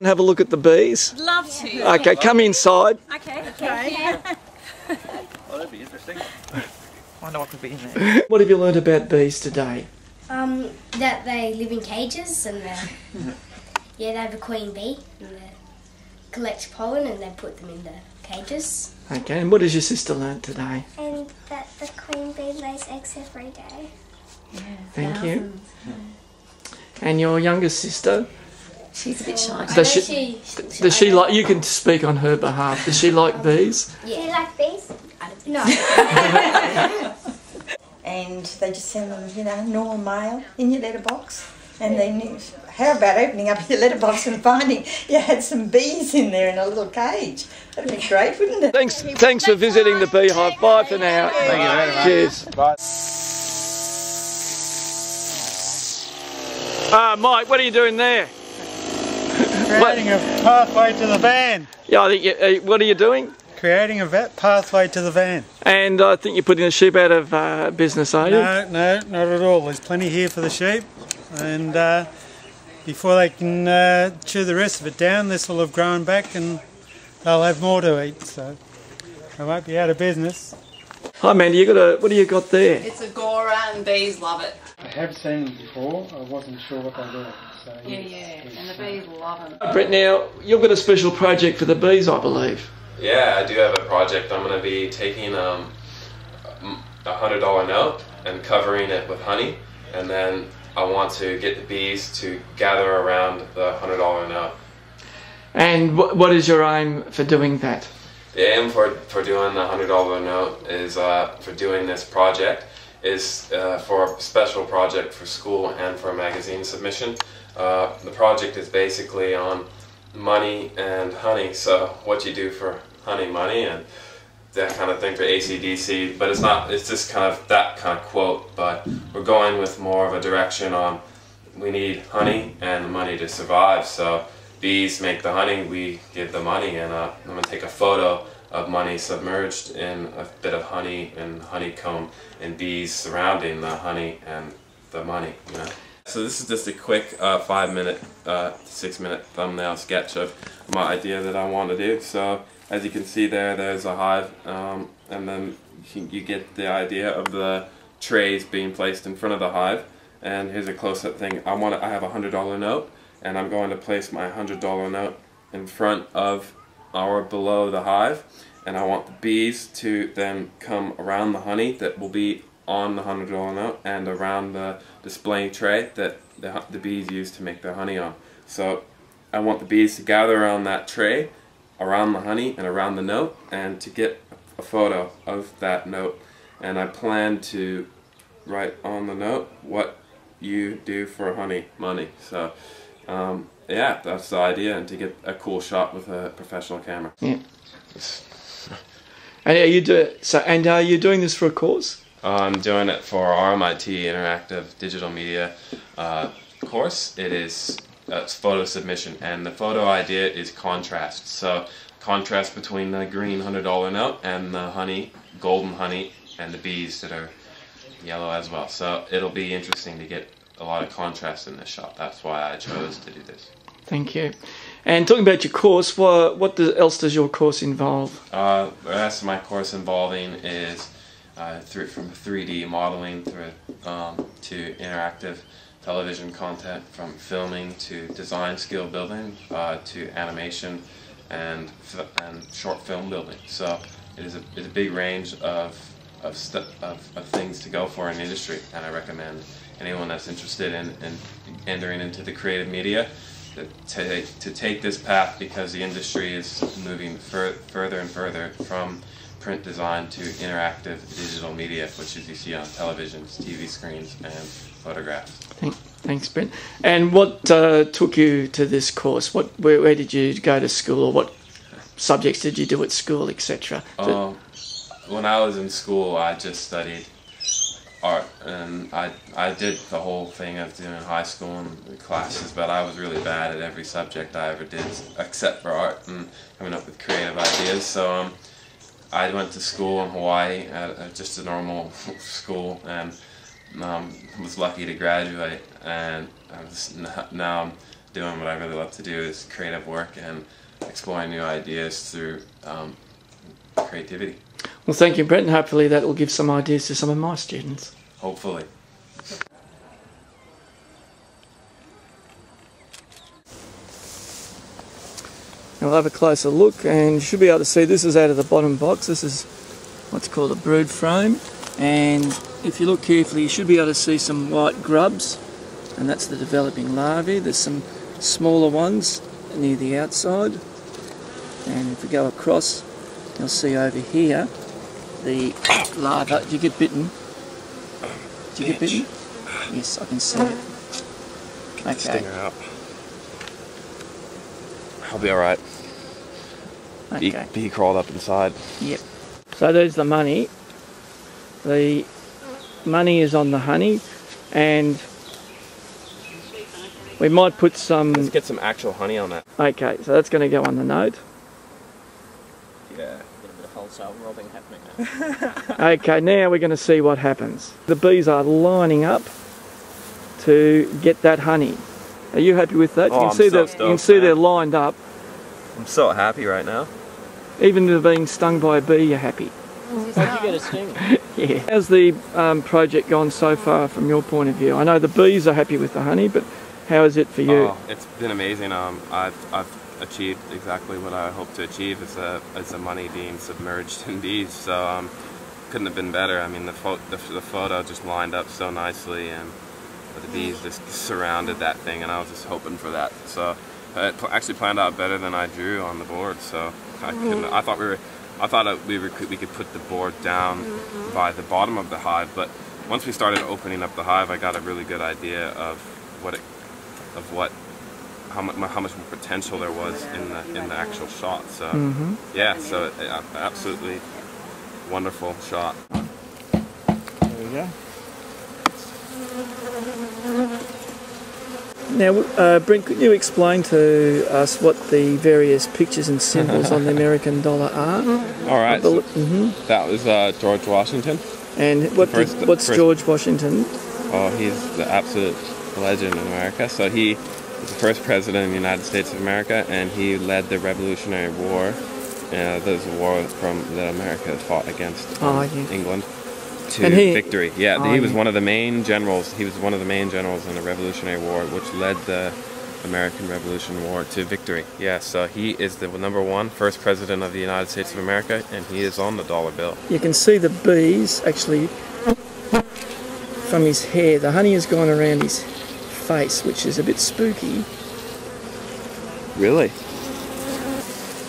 Have a look at the bees? Love to. Okay, come inside. Okay. Oh, that'd be interesting. I wonder what could be in there. What have you learned about bees today? That they live in cages and they have a queen bee and they collect pollen and they put them in the cages. Okay, and what has your sister learnt today? And that the queen bee lays eggs every day. Yeah, Thank you. And your youngest sister? She's a bit shy. Does she like? You can speak on her behalf. Does she like bees? Do you like bees? No. And they just send them, you know, normal mail in your letterbox. And then, how about opening up your letterbox and finding you had some bees in there in a little cage? That'd be great, wouldn't it? Thanks for visiting the beehive. Bye for now. Thank you very much. Cheers. Bye. Mike, what are you doing there? Creating a pathway to the van. Yeah, I think. What are you doing? Creating a pathway to the van. And I think you're putting the sheep out of business, are you? No, not at all. There's plenty here for the sheep. And before they can chew the rest of it down, this will have grown back and they'll have more to eat. So they won't be out of business. Hi, Mandy. What do you got there? It's Agora and bees love it. I have seen them before. I wasn't sure what they were. So Yeah, and the bees love them. Brent, now you've got a special project for the bees, I believe. Yeah, I do have a project. I'm going to be taking a $100 note and covering it with honey, and then I want to get the bees to gather around the $100 note. And what is your aim for doing that? The aim for doing the $100 note is for doing this project is for a special project for school and for a magazine submission. The project is basically on money and honey, so what you do for honey, money, and that kind of thing for AC/DC, but it's just kind of that kind of quote, but we're going with more of a direction on we need honey and money to survive, so bees make the honey, we give the money, and I'm going to take a photo of money submerged in a bit of honey and honeycomb and bees surrounding the honey and the money, you know. So this is just a quick 5-minute, 6-minute thumbnail sketch of my idea that I want to do. So as you can see there's a hive, and then you get the idea of the trays being placed in front of the hive. And here's a close-up thing. I have a $100 note, and I'm going to place my $100 note in front of or below the hive, and I want the bees to then come around the honey that will be on the $100 note and around the display tray that the bees use to make their honey on. So I want the bees to gather around that tray, around the honey and around the note, and to get a photo of that note. And I plan to write on the note what you do for honey, money. So yeah, that's the idea, and to get a cool shot with a professional camera. Yeah. And are you doing this for a course? I'm doing it for RMIT Interactive Digital Media course. It's photo submission, and the photo idea is contrast. So contrast between the green $100 note and the honey, golden honey, and the bees that are yellow as well. So it'll be interesting to get a lot of contrast in this shot. That's why I chose to do this. Thank you. And talking about your course, what else does your course involve? The rest of my course involving is from 3D modeling through to interactive television content, from filming to design skill building to animation and short film building. So it is a big range of things to go for in the industry, and I anyone that's interested in entering into the creative media to take this path, because the industry is moving further and further from print design to interactive digital media, which is you see on televisions, TV screens, and photographs. Thanks, Brent. And what took you to this course? Where did you go to school, or what subjects did you do at school, etc.? When I was in school, I just studied art, and I did the whole thing of doing high school and classes, but I was really bad at every subject I ever did except for art and coming up with creative ideas. So I went to school in Hawaii at just a normal school, and was lucky to graduate, and now I'm doing what I really love to do is creative work and exploring new ideas through creativity. Well, thank you, Brent, and hopefully that will give some ideas to some of my students. Hopefully. Now we'll have a closer look, and you should be able to see this is out of the bottom box. This is what's called a brood frame, and if you look carefully you should be able to see some white grubs, and that's the developing larvae. There's some smaller ones near the outside, and if we go across you'll see over here the larva. Did you get bitten? Did you get bitten? Yes, I can see it. Okay. Stinger out. I'll be alright. Okay. Bee crawled up inside. Yep. So there's the money. The money is on the honey, and we might put some... Let's get some actual honey on that. Okay, so that's going to go on the note. Yeah. Get a bit of wholesale robbing happening now. Okay, now we're going to see what happens. The bees are lining up to get that honey. Are you happy with that? Oh, you can see they're lined up. I'm so happy right now. Even if being stung by a bee, you're happy. Like you get a sting. Yeah. How's the project gone so far from your point of view? I know the bees are happy with the honey, but how is it for you? Oh, it's been amazing. I've achieved exactly what I hoped to achieve as the money being submerged in bees. So couldn't have been better. I mean, the photo just lined up so nicely, and the bees just surrounded that thing, and I was just hoping for that. So it actually planned out better than I drew on the board. So I thought we could put the board down by the bottom of the hive, but once we started opening up the hive, I got a really good idea of how much more potential there was in the actual shot. So yeah, so absolutely wonderful shot. There we go. Now, Brent, could you explain to us what the various pictures and symbols on the American dollar are? All right, so that was George Washington. And what's George Washington? Oh, he's the absolute legend in America. So he was the first president of the United States of America, and he led the Revolutionary War. There's a war that America fought against England to victory. Yeah, he was one of the main generals. He was one of the main generals in the Revolutionary War, which led the American Revolution War to victory. Yeah, so he is the first president of the United States of America, and he is on the dollar bill. You can see the bees actually from his hair. The honey has gone around his face, which is a bit spooky. Really?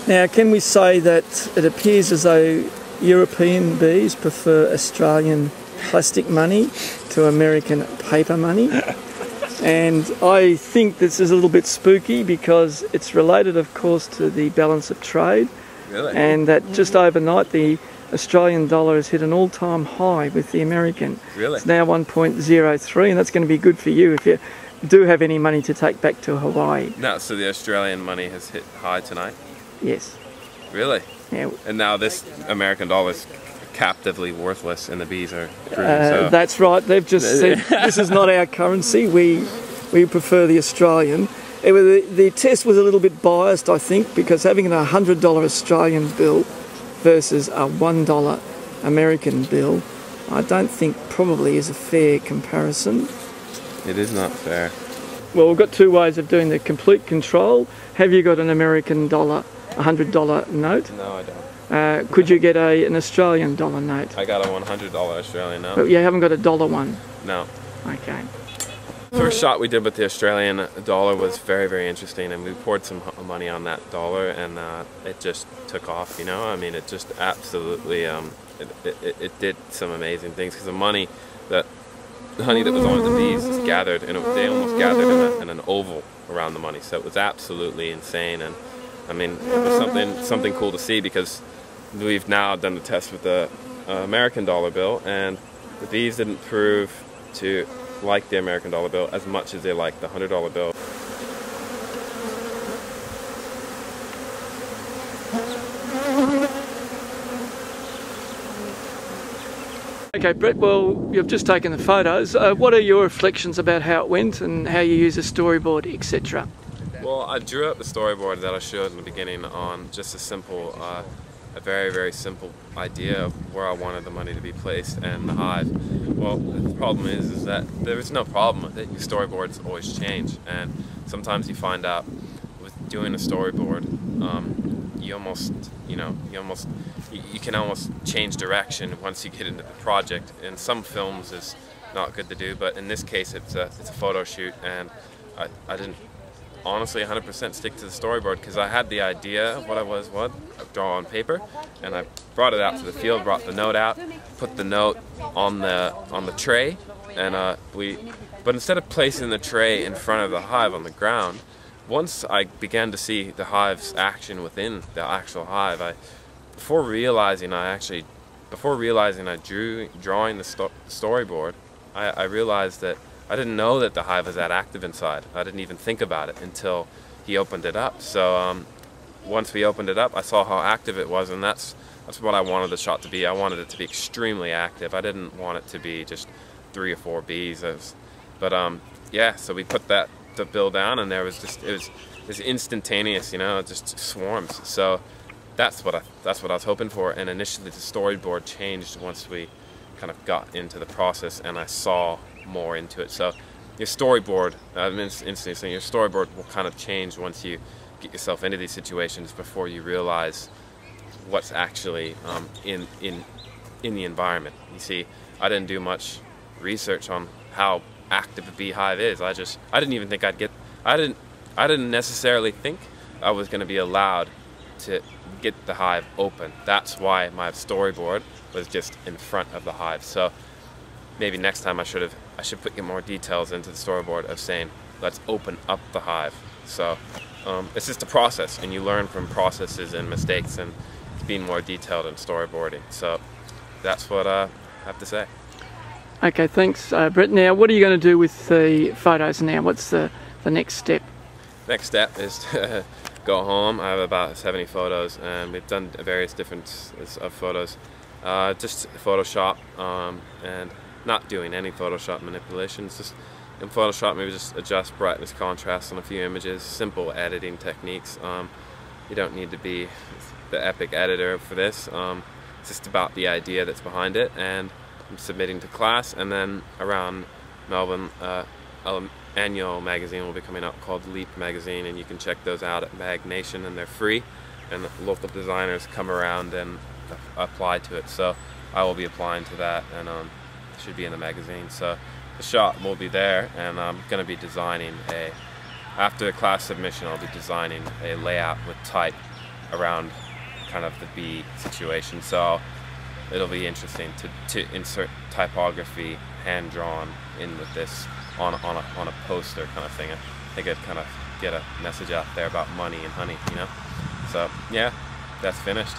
Now, can we say that it appears as though European bees prefer Australian plastic money to American paper money? And I think this is a little bit spooky because it's related, of course, to the balance of trade. Really? And that just overnight the Australian dollar has hit an all-time high with the American. Really? It's now 1.03, and that's going to be good for you if you do have any money to take back to Hawaii. No, so the Australian money has hit high tonight? Yes. Really? Yeah. And now this American dollar is captively worthless, and the bees are proving so. That's right. They've just said this is not our currency. We prefer the Australian. The test was a little bit biased, I think, because having a $100 Australian bill versus a $1 American bill, I don't think probably is a fair comparison. It is not fair. Well, we've got two ways of doing the complete control. Have you got an American dollar, $100 note? No, I don't. Could you get an Australian dollar note? I got a $100 Australian note. But you haven't got a dollar one? No. Okay. First shot we did with the Australian dollar was very, very interesting, and we poured some money on that dollar, and it just took off, you know? I mean, it just absolutely, it did some amazing things, because the honey that was on the bees is gathered, and they almost gathered in an oval around the money, so it was absolutely insane. And I mean, it was something cool to see, because we've now done the test with the American dollar bill, and the bees didn't prove to like the American dollar bill as much as they liked the $100 bill. Okay, Brett, well, you've just taken the photos. What are your reflections about how it went and how you use a storyboard, etc.? Well, I drew up the storyboard that I showed in the beginning on just a simple, a very, very simple idea of where I wanted the money to be placed and the hive. Well, the problem is that there is no problem with it. Your storyboards always change, and sometimes you find out with doing a storyboard, you can almost change direction once you get into the project. In some films, it's not good to do, but in this case, it's a photo shoot, and I didn't honestly 100% stick to the storyboard because I had the idea of what I was draw on paper, and I brought it out to the field, brought the note out, put the note on the tray, and but instead of placing the tray in front of the hive on the ground, once I began to see the hive's action within the actual hive, before realizing I drawing the storyboard, I realized that I didn't know that the hive was that active inside. I didn't even think about it until he opened it up. So once we opened it up, I saw how active it was, and that's what I wanted the shot to be. I wanted it to be extremely active. I didn't want it to be just 3 or 4 bees. Yeah, so we put the bill down, and it was instantaneous, you know, just swarms. So that's what I was hoping for. And initially, the storyboard changed once we kind of got into the process, and I saw more into it. So your storyboard, instantly saying your storyboard will kind of change once you get yourself into these situations before you realize what's actually in the environment. You see, I didn't do much research on how active a beehive is. I didn't even think I didn't necessarily think I was going to be allowed to get the hive open. That's why my storyboard was just in front of the hive. So maybe next time I should get more details into the storyboard of saying, let's open up the hive. So it's just a process, and you learn from processes and mistakes, and being more detailed in storyboarding. So that's what I have to say. Okay, thanks, Brent. Now, what are you going to do with the photos now? What's the next step? Next step is to go home. I have about 70 photos, and we've done various different photos. Just Photoshop, and not doing any Photoshop manipulations. Just in Photoshop, maybe just adjust brightness, contrast on a few images. Simple editing techniques. You don't need to be the epic editor for this. It's just about the idea that's behind it, and I'm submitting to class. And then around Melbourne, annual magazine will be coming out called Leap magazine, and you can check those out at Mag Nation, and they're free, and local designers come around and apply to it. So I will be applying to that, and should be in the magazine. So the shot will be there, and I'm going to be designing after the class submission, I'll be designing a layout with type around kind of the bee situation. So it'll be interesting to insert typography hand drawn in with this on a poster kind of thing. I think I'd kind of get a message out there about money and honey, you know. So yeah, that's finished.